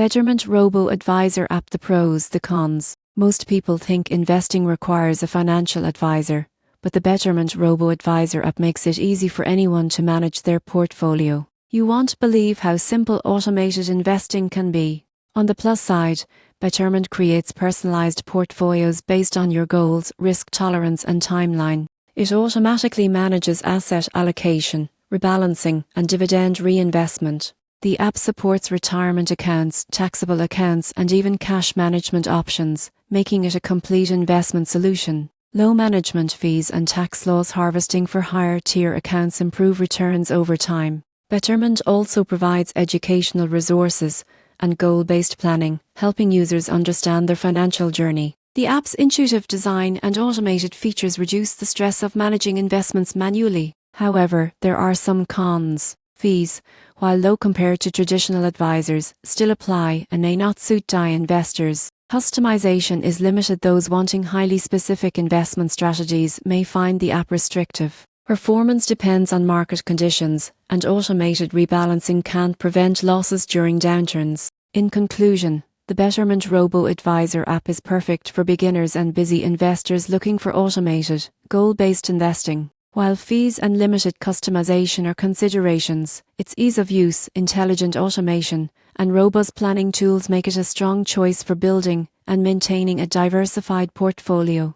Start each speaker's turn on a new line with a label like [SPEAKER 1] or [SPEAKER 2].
[SPEAKER 1] Betterment Robo Advisor app. The pros, the cons. Most people think investing requires a financial advisor, but the Betterment Robo Advisor app makes it easy for anyone to manage their portfolio. You won't believe how simple automated investing can be. On the plus side, Betterment creates personalized portfolios based on your goals, risk tolerance and timeline. It automatically manages asset allocation, rebalancing and dividend reinvestment. The app supports retirement accounts, taxable accounts and even cash management options, making it a complete investment solution. Low management fees and tax loss harvesting for higher tier accounts improve returns over time. Betterment also provides educational resources and goal-based planning, helping users understand their financial journey. The app's intuitive design and automated features reduce the stress of managing investments manually. However, there are some cons. Fees, while low compared to traditional advisors, still apply and may not suit DI investors. Customization is limited. Those wanting highly specific investment strategies may find the app restrictive. Performance depends on market conditions, and automated rebalancing can't prevent losses during downturns. In conclusion, the Betterment Robo Advisor app is perfect for beginners and busy investors looking for automated, goal-based investing. While fees and limited customization are considerations, its ease of use, intelligent automation, and robust planning tools make it a strong choice for building and maintaining a diversified portfolio.